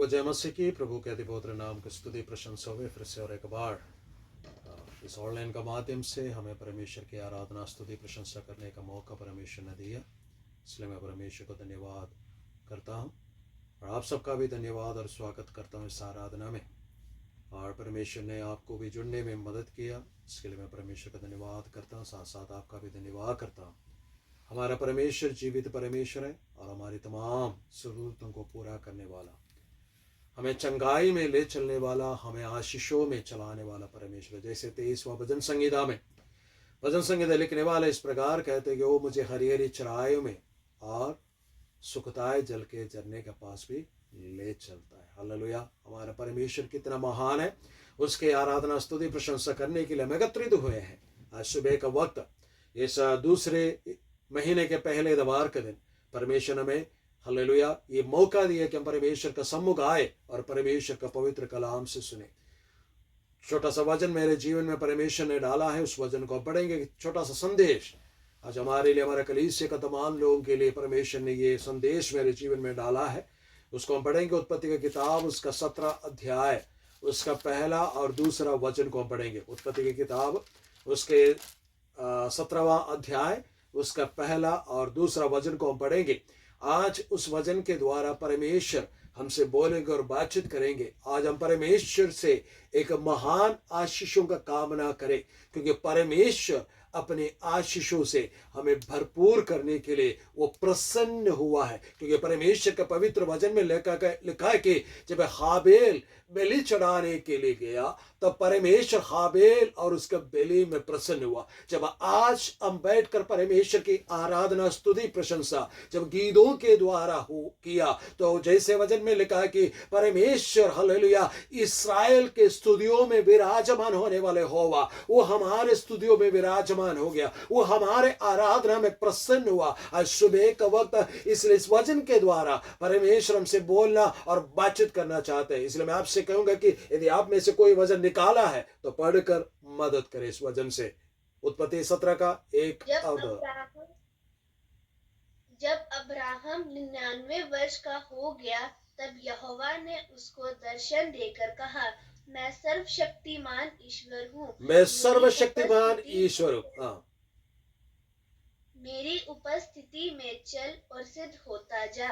को जय मसीह की। प्रभु के अधिपवित्र नाम की स्तुति प्रशंसा हुए। फिर से और एक बार इस ऑनलाइन का माध्यम से हमें परमेश्वर की आराधना स्तुति प्रशंसा करने का मौका परमेश्वर ने दिया, इसलिए मैं परमेश्वर को धन्यवाद करता हूँ और आप सबका भी धन्यवाद और स्वागत करता हूँ इस आराधना में। और परमेश्वर ने आपको भी जुड़ने में मदद किया, इसके लिए मैं परमेश्वर का धन्यवाद करता हूँ, साथ साथ आपका भी धन्यवाद करता हूँ। हमारा परमेश्वर जीवित परमेश्वर है और हमारी तमाम ज़रूरतों को पूरा करने वाला, हमें चंगाई में ले चलने वाला, हमें आशीषों में चलाने वाला परमेश्वर। जैसे 23वां भजन संहिता में भजन संहिता लिखने वाले इस प्रकार कहते कि वो मुझे हरी हरी चराइयों में और सुखदायक जल के झरने के पास भी ले चलता है। हालेलुया। हमारा परमेश्वर कितना महान है, उसके आराधना स्तुति प्रशंसा करने के लिए हम एकत्रित हुए हैं। आज सुबह का वक्त, इस दूसरे महीने के पहले इतवार के दिन परमेश्वर हमें हालेलुया ये मौका दिया कि हम परमेश्वर का सम्मुख आए और परमेश्वर का पवित्र कलाम से सुने। छोटा सा वचन मेरे जीवन में परमेश्वर ने डाला है, उस वचन को पढ़ेंगे। छोटा सा संदेश आज हमारे लिए, हमारे कलीसिया का तमाम लोगों के लिए परमेश्वर ने ये संदेश मेरे जीवन में डाला है, उसको हम पढ़ेंगे। उत्पत्ति की किताब उसका 17 अध्याय उसका पहला और दूसरा वचन को हम पढ़ेंगे। उत्पत्ति की किताब उसके 17वां अध्याय उसका पहला और दूसरा वचन को हम पढ़ेंगे। आज उस वचन के द्वारा परमेश्वर हमसे बोलेंगे और बातचीत करेंगे। आज हम परमेश्वर से एक महान आशीषों का कामना करें, क्योंकि परमेश्वर अपने आशीषों से हमें भरपूर करने के लिए वो प्रसन्न हुआ है। क्योंकि परमेश्वर का पवित्र वचन में लिखा है कि जब हाबेल बलि चढ़ाने के लिए गया तब परमेश्वर हाबेल और उसका बलि में प्रसन्न हुआ। जब आज हम बैठकर परमेश्वर की आराधना स्तुति प्रशंसा जब गीतों के द्वारा हो किया, तो जैसे वचन में लिखा है कि परमेश्वर हालेलुया इस्राएल के स्तुतियों में विराजमान होने वाले होवा, वो हमारे स्तुतियों में विराजमान हो गया, वो हमारे आराधना में प्रसन्न हुआ। आज सुबह का वक्त, इसलिए इस वचन के द्वारा परमेश्वर हमसे बोलना और बातचीत करना चाहते हैं। इसलिए मैं आपसे कहूंगा कि यदि आप में से कोई वचन निकाला है तो पढ़कर मदद करें इस वचन से। उत्पत्ति 17 का 1 और 2। जब अब्राहम 99 वर्ष का हो गया तब यहोवा ने उसको दर्शन देकर कहा, मैं सर्वशक्तिमान ईश्वर हूँ। मैं सर्वशक्तिमान ईश्वर हूँ। मेरी उपस्थिति में चल और सिद्ध होता जा।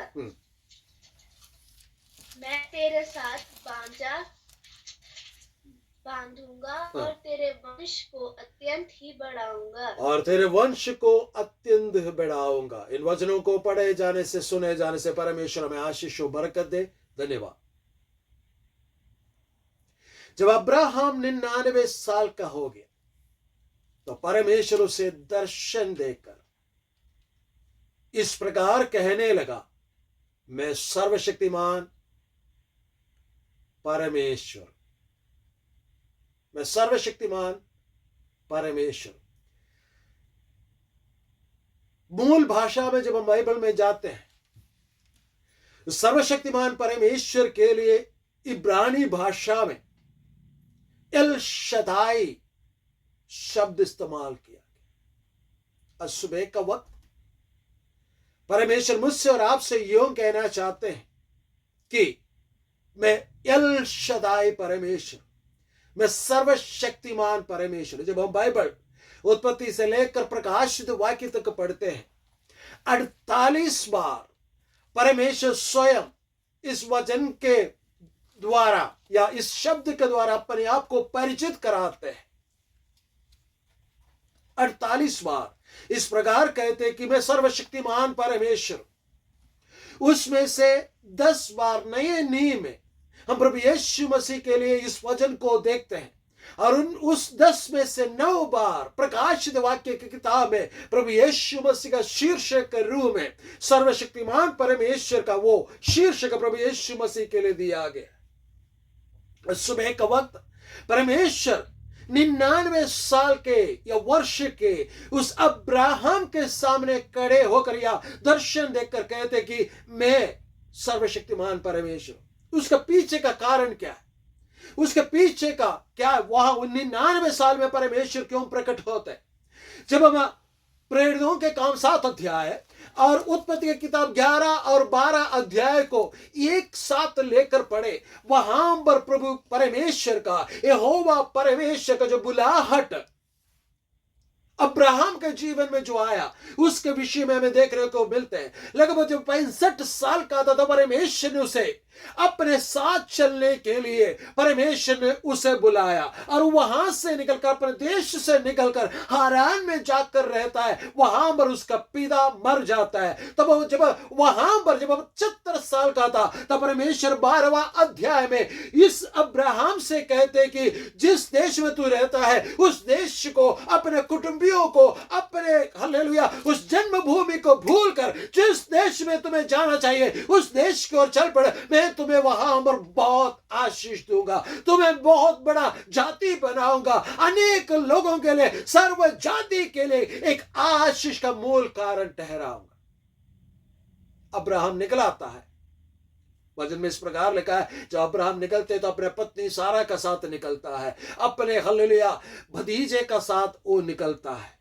मैं तेरे साथ बांधूंगा और तेरे वंश को अत्यंत ही बढ़ाऊंगा। इन वचनों को पढ़े जाने से, सुने जाने से परमेश्वर हमें आशीष और बरकत दे। धन्यवाद। जब अब्राहम 99 साल का हो गया तो परमेश्वर उसे दर्शन देकर इस प्रकार कहने लगा, मैं सर्वशक्तिमान परमेश्वर, मैं सर्वशक्तिमान परमेश्वर। मूल भाषा में जब हम बाइबल में जाते हैं, सर्वशक्तिमान परमेश्वर के लिए इब्रानी भाषा में एल शदाई शब्द इस्तेमाल किया गया। आज सुबह का वक्त परमेश्वर मुझसे और आपसे यूं कहना चाहते हैं कि मैं एल शदाई परमेश्वर, मैं सर्वशक्तिमान परमेश्वर। जब हम बाइबल उत्पत्ति से लेकर प्रकाशित वाक्य तक पढ़ते हैं, 48 बार परमेश्वर स्वयं इस वचन के द्वारा या इस शब्द के द्वारा अपने आप को परिचित कराते हैं। 48 बार इस प्रकार कहते हैं कि मैं सर्वशक्तिमान परमेश्वर। उसमें से 10 बार नए नियम में हम प्रभु यीशु मसीह के लिए इस वचन को देखते हैं, और उस 10 में से 9 बार प्रकाशित वाक्य की किताब में प्रभु यीशु मसीह का शीर्षक के रूप में सर्वशक्तिमान परमेश्वर का वो शीर्षक प्रभु यीशु मसीह के लिए दिया गया। सुबह का वक्त परमेश्वर 99 साल के या वर्ष के उस अब्राहम के सामने खड़े होकर या दर्शन देखकर कहते कि मैं सर्वशक्तिमान परमेश्वर। उसका पीछे का कारण क्या है? उसके पीछे का क्या है? वहां 99 साल में परमेश्वर क्यों प्रकट होते हैं? जब हम प्रेरितों के काम 7 अध्याय और उत्पत्ति की किताब 11 और 12 अध्याय को एक साथ लेकर पढ़े, वहां पर प्रभु परमेश्वर का, यहोवा परमेश्वर का जो बुलाहट अब्राहम के जीवन में जो आया, उसके विषय में हमें देखने को मिलते हैं। लगभग जब 65 साल का था तो परमेश्वर ने उसे अपने साथ चलने के लिए परमेश्वर ने उसे बुलाया और वहां से निकलकर, अपने देश से निकलकर हारान में जाकर रहता है। वहां पर उसका पिता मर जाता है। तब जब वहां पर जब 75 साल का था तब परमेश्वर 12वां अध्याय में इस अब्राहम से कहते कि जिस देश में तू रहता है उस देश को, अपने कुटुंबियों को, अपने हालेलुया उस जन्मभूमि को भूलकर जिस देश में तुम्हें जाना चाहिए उस देश की ओर चल पड़े। मैं तुम्हें वहां पर बहुत आशीष दूंगा, तुम्हें बहुत बड़ा जाति बनाऊंगा, अनेक लोगों के लिए, सर्व जाति के लिए एक आशीष का मूल कारण ठहराऊंगा। अब्राहम निकलाता है। वचन में इस प्रकार लिखा है, जब अब्राहम निकलते तो अपने पत्नी सारा का साथ निकलता है, अपने हालेलुया भतीजे का साथ वो निकलता है।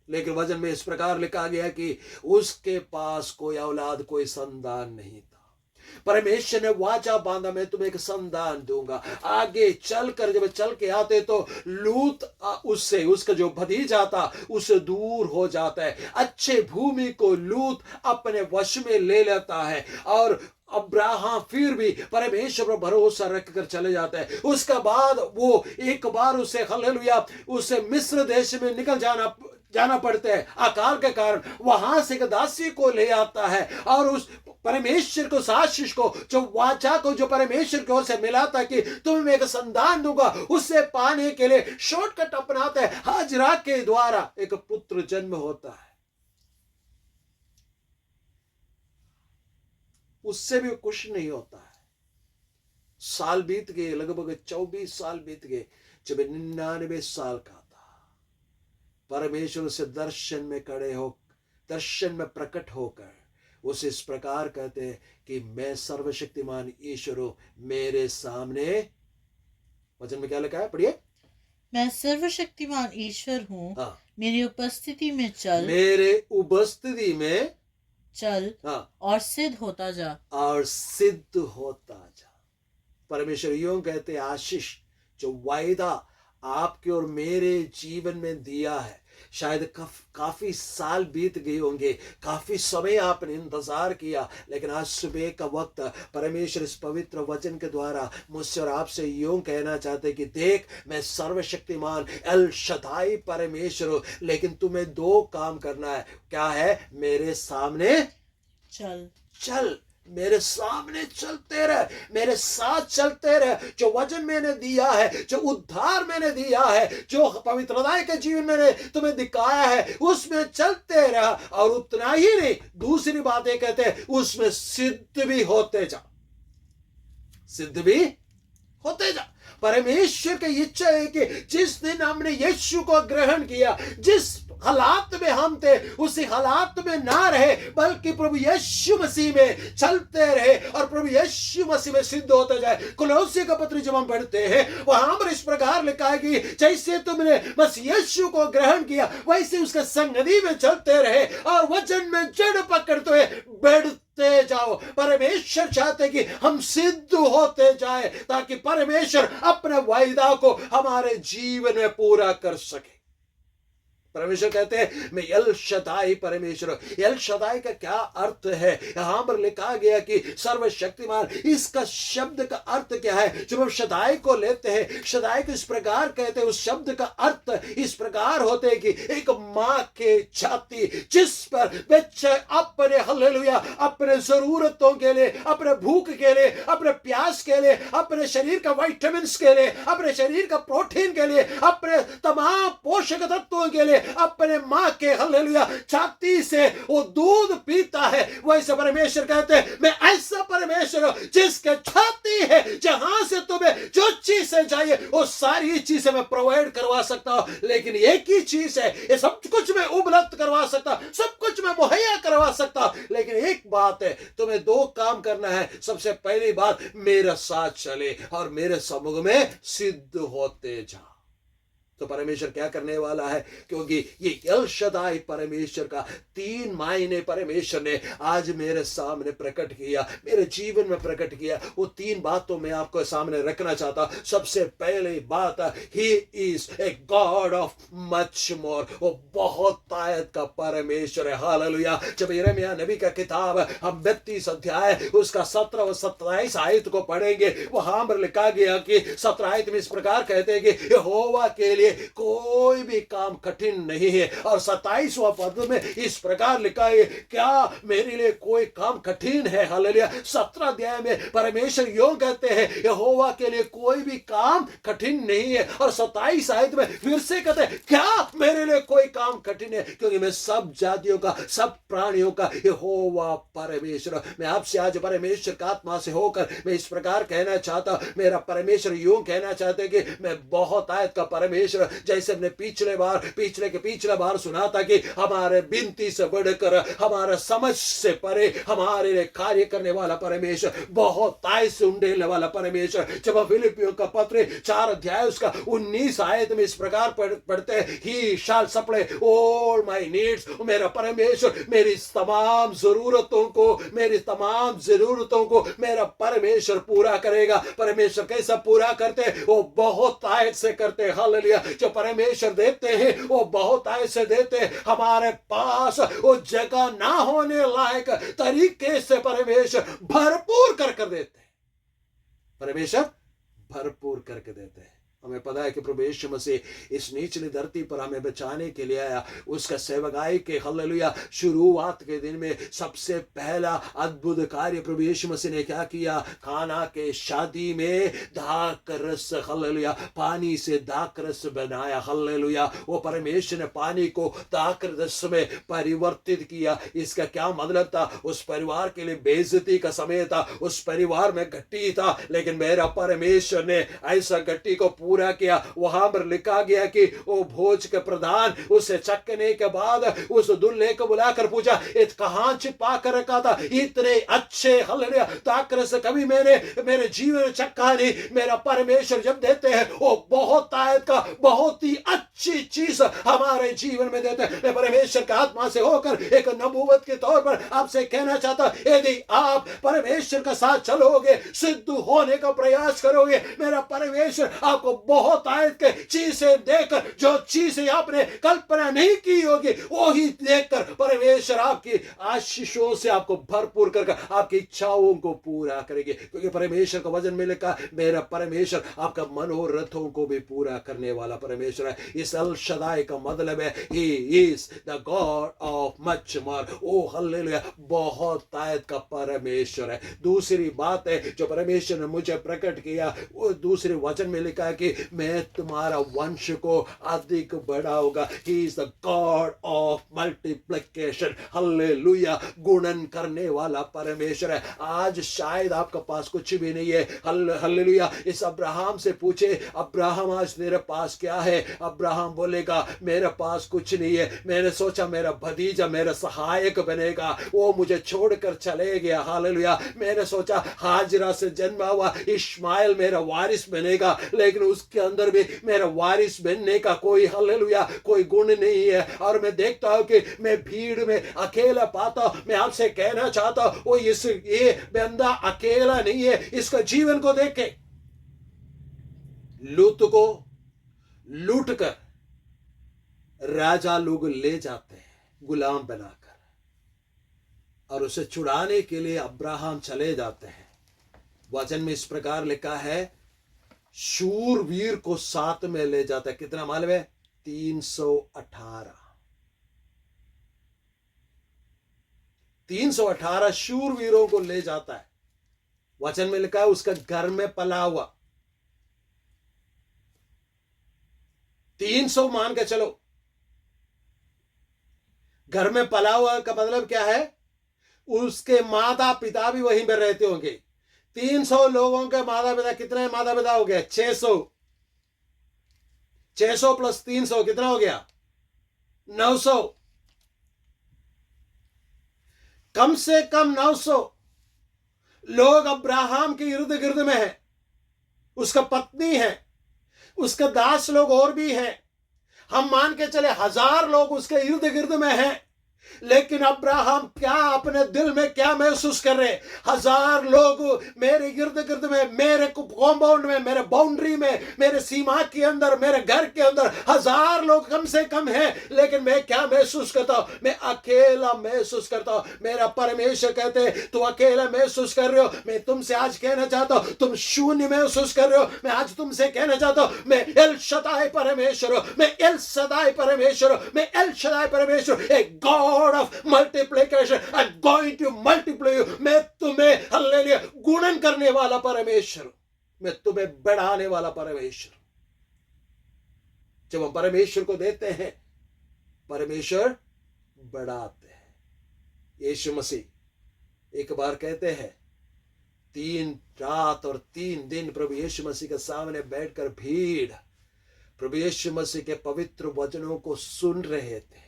लेकिन वचन में इस प्रकार लिखा गया कि उसके पास कोई औलाद, कोई संतान नहीं था। परमेश्वर ने वाचा बांधा, मैं तुम्हें एक संतान दूंगा। आगे चलकर जब चल के आते तो लूत उससे, उसका जो भतीजा था उससे दूर हो जाता है। अच्छे भूमि को लूत अपने वश में ले लेता है और अब्राहम फिर भी परमेश्वर पर भरोसा रखकर चले जाते हैं। उसका बाद वो एक बार उसे हालेलुया उसे मिस्र देश में निकल जाना पड़ता है अकाल के कारण। वहां से एक दासी को ले आता है और उस परमेश्वर को, आशीष को, जो वाचा को जो परमेश्वर की ओर से मिला था कि तुम्हें एक संतान दूंगा, उससे पाने के लिए शॉर्टकट अपनाता है। हाजरा के द्वारा एक पुत्र जन्म होता है। उससे भी कुछ नहीं होता है। साल बीत गए, लगभग 24 साल बीत गए। जब 99 साल का था, परमेश्वर उसे दर्शन में प्रकट होकर उसे इस प्रकार कहते हैं कि मैं सर्वशक्तिमान ईश्वर हूं, मेरे सामने, वचन में क्या लिखा है, पढ़िए, मैं सर्वशक्तिमान ईश्वर हूँ, हाँ, मेरी उपस्थिति में चल, मेरे उपस्थिति में चल, हाँ, और सिद्ध होता जा, और सिद्ध होता जा। परमेश्वर यूं कहते, आशीष जो वायदा आपके और मेरे जीवन में दिया है, शायद काफी साल बीत गए होंगे, काफी समय आपने इंतजार किया, लेकिन आज सुबह का वक्त परमेश्वर इस पवित्र वचन के द्वारा मुझसे और आपसे यूं कहना चाहते कि देख, मैं सर्वशक्तिमान एल शदाई परमेश्वर हूं, लेकिन तुम्हें 2 काम करना है। क्या है? मेरे सामने चल, मेरे सामने चलते रह, मेरे साथ चलते रह। जो वचन मैंने दिया है, जो उद्धार मैंने दिया है, जो पवित्रता के जीवन मैंने तुम्हें दिखाया है, उसमें चलते रह। और उतना ही नहीं, दूसरी बात ये कहते हैं, उसमें सिद्ध भी होते जा, सिद्ध भी होते जा। परमेश्वर की इच्छा है कि जिस दिन हमने यीशु को ग्रहण किया, जिस हालात में हम थे उसी हालात में ना रहे, बल्कि प्रभु यीशु मसीह में चलते रहे और प्रभु यीशु मसीह में सिद्ध होते जाए। कुलोसी का पत्र जब हम पढ़ते हैं, वहां पर इस प्रकार लिखा है कि जैसे तुमने बस यीशु को ग्रहण किया, वैसे उसके संगति में चलते रहे और वचन में जड़ पकड़ते हुए बढ़ते जाओ। परमेश्वर चाहते कि हम सिद्ध होते जाए, ताकि परमेश्वर अपने वायदा को हमारे जीवन में पूरा कर सके। परमेश्वर कहते हैं मैं एल शदाई परमेश्वर। एल शदाई का क्या अर्थ है? यहां पर लिखा गया कि सर्वशक्तिमान। इसका शब्द का अर्थ क्या है? जब हम शदाई को लेते हैं, शदाई को इस प्रकार कहते हैं, उस शब्द का अर्थ इस प्रकार होते हैं कि एक मां के छाती, जिस पर बच्चे अपने हालेलुया अपने जरूरतों के लिए, अपने भूख के लिए, अपने प्यास के लिए, अपने शरीर का विटामिन्स के लिए, अपने शरीर का प्रोटीन के लिए, अपने तमाम पोषक तत्वों के लिए अपने मां के हालेलुया छाती से वो दूध पीता है। वैसे परमेश्वर कहते हैं मैं ऐसा परमेश्वर हूं जिसके छाती है, जहां से तुम्हें जो चीजें चाहिए वो सारी चीजें मैं प्रोवाइड करवा सकता हूं। लेकिन एक ही चीज है, ये सब कुछ मैं उपलब्ध करवा सकता, सब कुछ मैं मुहैया करवा सकता, लेकिन एक बात है, तुम्हें 2 काम करना है। सबसे पहली बात, मेरे साथ चले और मेरे सम्मुख में सिद्ध होते जा। तो परमेश्वर क्या करने वाला है, क्योंकि ये एल शदाई परमेश्वर का 3 मायने परमेश्वर ने आज मेरे सामने प्रकट किया, मेरे जीवन में प्रकट किया। वो 3 बात तो मैं आपको सामने रखना चाहता। सबसे पहली बात, he is a god of much मोर, वो बहुत तायत का परमेश्वर है। हालेलुया। जब यिर्मयाह नबी का किताब हम 32 अध्याय उसका 17 और 27 आयत को पढ़ेंगे, वहां पर लिखा गया कि 17 आयत में इस प्रकार कहते हैं कि यहोवा के लिए कोई भी काम कठिन नहीं है। और 27वां पद में इस प्रकार लिखा है, क्या मेरे लिए कोई काम कठिन है? हालेलुया। 17 अध्याय में परमेश्वर यूं कहते हैं, यहोवा के लिए कोई भी काम कठिन नहीं है। और 27 आयत में फिर से कहते हैं, क्या मेरे लिए कोई काम कठिन है? क्योंकि मैं सब जातियों का, सब प्राणियों का यहोवा परमेश्वर। मैं आपसे आज परमेश्वर का आत्मा से होकर मैं इस प्रकार कहना चाहता, मेरा परमेश्वर यूं कहना चाहते कि मैं बहुत आयत का परमेश्वर। जैसे हमने पिछले बार सुना था कि हमारे बिनती से बढ़कर, हमारा समझ से परे हमारे लिए कार्य करने वाला परमेश्वर, बहुत आयत से उंडेलने वाला परमेश्वर। जब हम फिलिपियों का पत्र 4 अध्याय उसका 19 आयत में इस प्रकार पढ़ते हैं, ही शैल सप्लाई ऑल माय नीड्स, मेरा परमेश्वर मेरी तमाम जरूरतों को मेरा परमेश्वर पूरा करेगा। परमेश्वर कैसा पूरा करते? वो बहुत आयत से करते। हालेलुया। जो परमेश्वर देते हैं वो बहुत आयत से देते हैं। हमारे पास वो जगह ना होने लायक तरीके से परमेश्वर भरपूर कर देते हैं। परमेश्वर भरपूर करके देते हैं। हमें पता है कि प्रभु यीशु मसीह इस निचली धरती पर हमें बचाने के लिए आया। उसका सेवकाई के हालेलुया शुरुआत के दिन में सबसे पहला अद्भुत कार्य प्रभु यीशु मसीह ने क्या किया? खाना के शादी में दाखरस, हालेलुया, पानी से दाखरस बनाया। हालेलुया। वो परमेश्वर ने पानी को दाखरस में परिवर्तित किया। इसका क्या मतलब था? उस परिवार के लिए बेइज्जती का समय था, उस परिवार में घटी था, लेकिन मेरा परमेश्वर ने ऐसा घटी को पूरा किया। वहां पर लिखा गया कि वो भोज के प्रधान उसे चखने के बाद उस दूल्हे को बुलाकर पूछा, ये कहां छिपा कर रखा था? इतने अच्छे हालेलुया दाखरस कभी मैंने मेरे जीवन में चखा नहीं। मेरा परमेश्वर जब देते हैं वो बहुत आयत का, बहुत ही अच्छी चीज हमारे जीवन में देते हैं। मैं परमेश्वर का आत्मा से होकर एक नबूवत के तौर पर आपसे कहना चाहता, यदि आप परमेश्वर के साथ चलोगे, सिद्ध होने का प्रयास करोगे, मेरा परमेश्वर आपको बहुत आयत के चीजें देकर, जो चीजें आपने कल्पना नहीं की होगी वो ही देखकर परमेश्वर आपकी आशीषों से आपको भरपूर कर आपकी इच्छाओं को पूरा करेंगे। क्योंकि परमेश्वर का वचन में लिखा, मेरा परमेश्वर आपका मनोरथों को भी पूरा करने वाला परमेश्वर है। इस अल शदाई का मतलब है he is the God of much more. Oh hallelujah, बहुत आयत का परमेश्वर है। दूसरी बात है जो परमेश्वर ने मुझे प्रकट किया, वो दूसरे वचन में लिखा है कि मैं तुम्हारा वंश को अधिक बढ़ाऊंगा। ही is the God of multiplication. Hallelujah, गुणन करने वाला परमेश्वर है। आज शायद आपके पास कुछ भी नहीं है। हालेलुया। इस अब्राहम से पूछे, अब्राहम आज तेरे पास क्या है? अब्राहम बोलेगा, मेरे पास कुछ नहीं है। मैंने सोचा मेरा भतीजा मेरा सहायक बनेगा, वो मुझे छोड़कर चले गया। हालेलुया। मैंने सोचा हाजरा से जन्मा हुआ इस्माइल मेरा वारिस बनेगा, लेकिन उसके अंदर भी मेरा वारिस बनने का कोई हालेलुया कोई गुण नहीं है। और मैं देखता हूं कि मैं भीड़ में अकेला पाता। मैं आपसे कहना चाहता हूं, वो ये बंदा अकेला नहीं है। इसका जीवन को देखे, लूत को लूट कर राजा लोग ले जाते हैं गुलाम बनाकर, और उसे छुड़ाने के लिए अब्राहम चले जाते हैं। वचन में इस प्रकार लिखा है, शूरवीर को साथ में ले जाता है। कितना मालूम है? 318 शूरवीरों को ले जाता है। वचन में लिखा है उसका घर में पला हुआ 300 मान के चलो। घर में पला हुआ का मतलब क्या है? उसके माता पिता भी वहीं पर रहते होंगे। 300 लोगों के माता पिता, कितने माता पिता हो गए? 600। 600 प्लस 300 कितना हो गया? 900। कम से कम 900 लोग अब्राहम के इर्द गिर्द में है। उसका पत्नी है, उसका दास लोग और भी है। हम मान के चले 1000 लोग उसके इर्द गिर्द में हैं, लेकिन अब्राहम क्या अपने दिल में क्या महसूस कर रहे? 1000 लोग मेरे इर्द गिर्द में, मेरे कॉम्पाउंड में, मेरे बाउंड्री में, मेरे सीमा के अंदर, मेरे घर के अंदर 1000 लोग कम से कम हैं, लेकिन मैं क्या महसूस करता हूं? मैं अकेला महसूस करता हूं। मेरा परमेश्वर कहते तू अकेला महसूस कर रहे हो। मैं तुमसे आज कहना चाहता हूं तुम शून्य महसूस कर रहे हो। मैं आज तुमसे कहना चाहता हूं मैं एल शदाई परमेश्वर हूं, मैं एल शदाई परमेश्वर हूं, मैं एल शदाई परमेश्वर, एक God of multiplication. I'm going to multiply you. मैं तुम्हें हालेलुया गुणन करने वाला परमेश्वर, मैं तुम्हें बढ़ाने वाला परमेश्वर। जब हम परमेश्वर को देते हैं, परमेश्वर बढ़ाते हैं। यीशु मसीह एक बार कहते हैं 3 रात और 3 दिन प्रभु यीशु मसीह के सामने बैठकर भीड़ प्रभु यीशु मसीह के पवित्र वचनों को सुन रहे थे।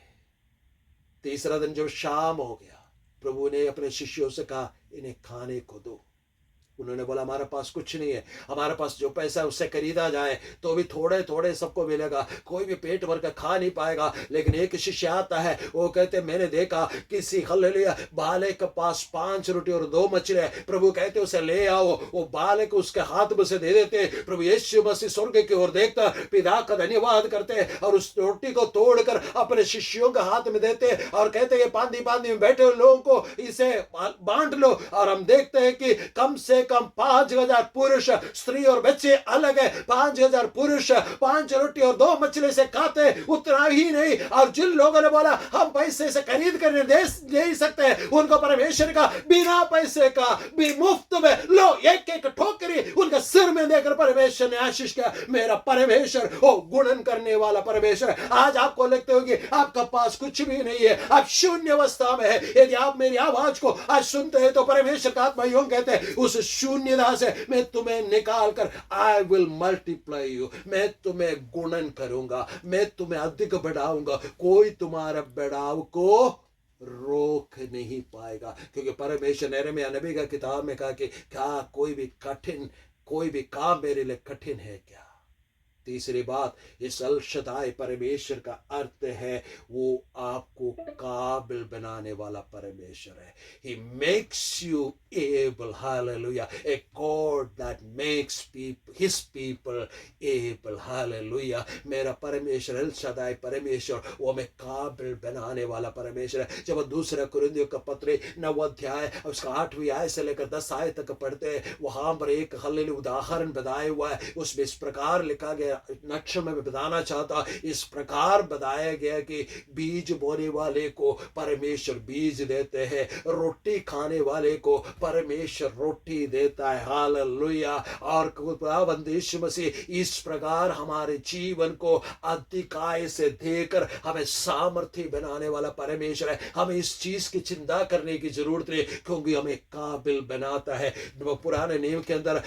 तीसरा दिन जब शाम हो गया, प्रभु ने अपने शिष्यों से कहा इन्हें खाने को दो। उन्होंने बोला हमारे पास कुछ नहीं है, हमारे पास जो पैसा है उससे खरीदा जाए तो भी थोड़े थोड़े सबको मिलेगा, कोई भी पेट भर कर खा नहीं पाएगा। लेकिन एक शिष्य आता है, वो कहते मैंने देखा किसी हालेलुया बालक के पास 5 रोटी और 2 मछली है। प्रभु कहते उसे ले आओ। वो बालक उसके हाथ में से दे देते। प्रभु यीशु मसीह स्वर्ग की ओर देखता, पिता का धन्यवाद करते और उस रोटी को तोड़कर अपने शिष्यों के हाथ में देते और कहते ये पांदी पांदी में बैठे लोगों को इसे बांट लो। और हम देखते हैं कि कम से कम 5000 पुरुष, स्त्री और बच्चे अलग है। 5000 पुरुष 5 रोटी और 2 मछली से खाते। उतना ही नहीं, और जिन लोगों ने बोला हम पैसे से खरीद कर दे सकते हैं, उनको परमेश्वर का बिना पैसे का भी मुफ्त में लो, एक एक ठोकरी उनका सिर में देकर परमेश्वर ने आशीष किया। मेरा परमेश्वर वो गुणन करने वाला परमेश्वर। आज आपको लगते होगी आपका पास कुछ भी नहीं है, आप शून्य अवस्था में है। यदि आप मेरी आवाज को आज सुनते हैं तो परमेश्वर का आत्मा यूं कहते हैं उस शून्यता से मैं तुम्हें निकाल कर आई विल मल्टीप्लाई यू, मैं तुम्हें गुणन करूंगा, मैं तुम्हें अधिक बढ़ाऊंगा। कोई तुम्हारे बढ़ाव को रोक नहीं पाएगा, क्योंकि परमेश्वर ने यिर्मयाह नबी का किताब में कहा कि क्या कोई भी काम मेरे लिए कठिन है क्या। तीसरी बात, इस अल शदाई परमेश्वर का अर्थ है वो आपको काबिल बनाने वाला परमेश्वर है। He makes you able, hallelujah, a God that makes his people able, hallelujah। मेरा परमेश्वर अल शदाई परमेश्वर वो हमें काबिल बनाने वाला परमेश्वर है। जब दूसरा कुरिन्थियों का पत्र 9 अध्याय उसका 8वीं आयत से लेकर 10 आयत तक पढ़ते हैं, वहां पर एक हालेलुया उदाहरण बताया हुआ है। उसमें इस प्रकार लिखा गया, नक्शे में बताना चाहता, इस प्रकार बताया गया कि बीज बोने वाले को परमेश्वर बीज देते हैं, रोटी खाने वाले को परमेश्वर रोटी देता है, हालेलुया। और खुदावंद यीशु मसीह इस प्रकार हमारे जीवन को अधिकाय से देकर हमें सामर्थ्य बनाने वाला परमेश्वर है। हमें इस चीज की चिंता करने की जरूरत नहीं, क्योंकि हमें काबिल बनाता है। पुराने नियम के अंदर,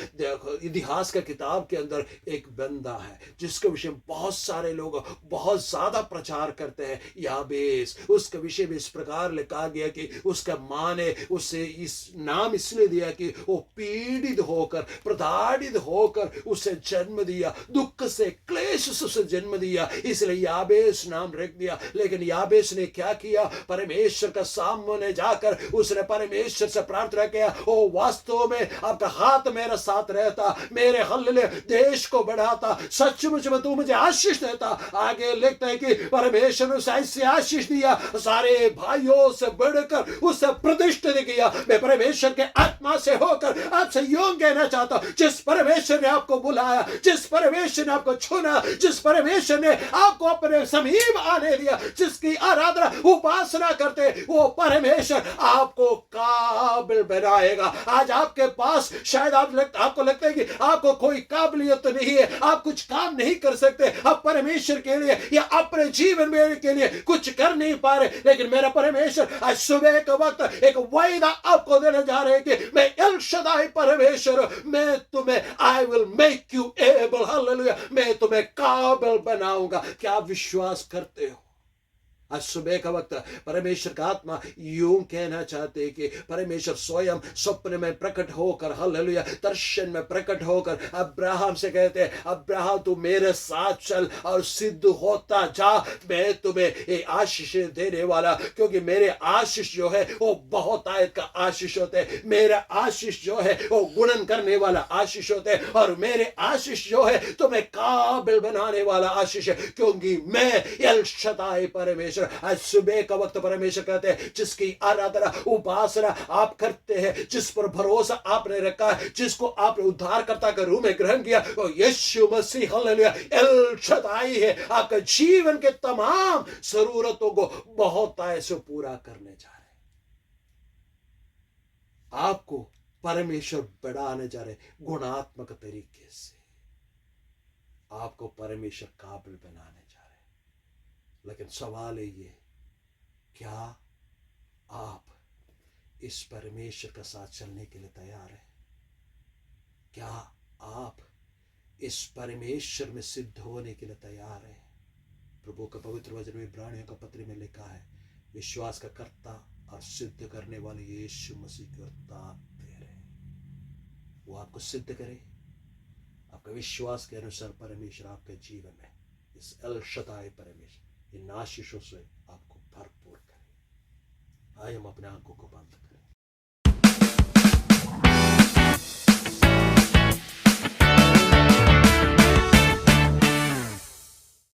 इतिहास का किताब के अंदर एक बंदा है जिसके विषय में बहुत सारे लोग बहुत ज्यादा प्रचार करते हैं, याबेस। उसके विषय में इस प्रकार लिखा गया कि उसका मां ने उसे इस नाम इसलिए दिया कि वो पीड़ित होकर, प्रताड़ित होकर उसे जन्म दिया, दुख से, क्लेश से उसे जन्म दिया, इसलिए याबेस नाम रख दिया। लेकिन याबेस ने क्या किया? परमेश्वर का सामने जाकर उसने परमेश्वर से प्रार्थना किया, ओ वास्तव में आपका हाथ मेरे साथ रहता, मेरे हल्ले देश को बढ़ाता, सचमुच में तू मुझे आशीष देता। आगे लिखता है कि परमेश्वर ने उसे ऐसे आशीष दिया, सारे भाइयों से बढ़कर उसे प्रतिष्ठित किया। मैं परमेश्वर के आत्मा से होकर आपसे यूं कहना चाहता हूं, जिस परमेश्वर ने आपको बुलाया, जिस परमेश्वर ने आपको चुना, जिस परमेश्वर ने आपको अपने समीप आने दिया, जिसकी आराधना उपासना करते, वो परमेश्वर आपको काबिल बनाएगा। आज आपके पास शायद आपको लगता है कि आपको कोई काबिलियत नहीं है, आप कुछ काम नहीं कर सकते, आप परमेश्वर के लिए या अपने जीवन में के लिए कुछ कर नहीं पा रहे। लेकिन मेरा परमेश्वर आज सुबह के वक्त एक वायदा आपको देने जा रहे हैं कि मैं एल शदाई परमेश्वर, मैं तुम्हें I will make you able, hallelujah, मैं तुम्हें काबिल बनाऊंगा। क्या आप विश्वास करते हो? आज सुबह का वक्त परमेश्वर का आत्मा यूं कहना चाहते हैं कि परमेश्वर स्वयं स्वप्न में प्रकट होकर, हालेलुया, दर्शन में प्रकट होकर अब्राहम से कहते हैं, अब्राहम तू मेरे साथ चल और सिद्ध होता जा, मैं तुम्हें ये आशीष देने वाला, क्योंकि मेरे आशीष जो है वो बहुत आयत का आशीष होते हैं, मेरा आशीष जो है वो गुणन करने वाला आशीष होते हैं, और मेरे आशीष जो है तुम्हें काबिल बनाने वाला आशीष है, क्योंकि मैं एल शदाई परमेश्वर। आज सुबह का वक्त परमेश्वर कहते हैं, जिसकी आराधना उपासना आप करते हैं, जिस पर भरोसा आपने रखा है, जिसको आपने उद्धारकर्ता के रूप में ग्रहण किया, वो यीशु मसीह, हालेलुया, एल शदाई है। आपके जीवन के तमाम जरूरतों को बहुत से पूरा करने जा रहे हैं। आपको परमेश्वर बढ़ाने जा रहे, गुणात्मक तरीके से आपको परमेश्वर काबिल बनाने जा रहे। लेकिन सवाल है ये, क्या आप इस परमेश्वर के साथ चलने के लिए तैयार हैं? क्या आप इस परमेश्वर में सिद्ध होने के लिए तैयार हैं? प्रभु का पवित्र वचन में इब्रानियों का पत्र में लिखा है, विश्वास का कर्ता और सिद्ध करने वाले यीशु मसीह की ओर ताक दे रहे हैं। वो आपको सिद्ध करे, आपका विश्वास के अनुसार परमेश्वर आपके जीवन में इस एल शदाई परमेश्वर इन आशीषों से आपको भरपूर करे। आइए हम अपने आंखों को बंद करें।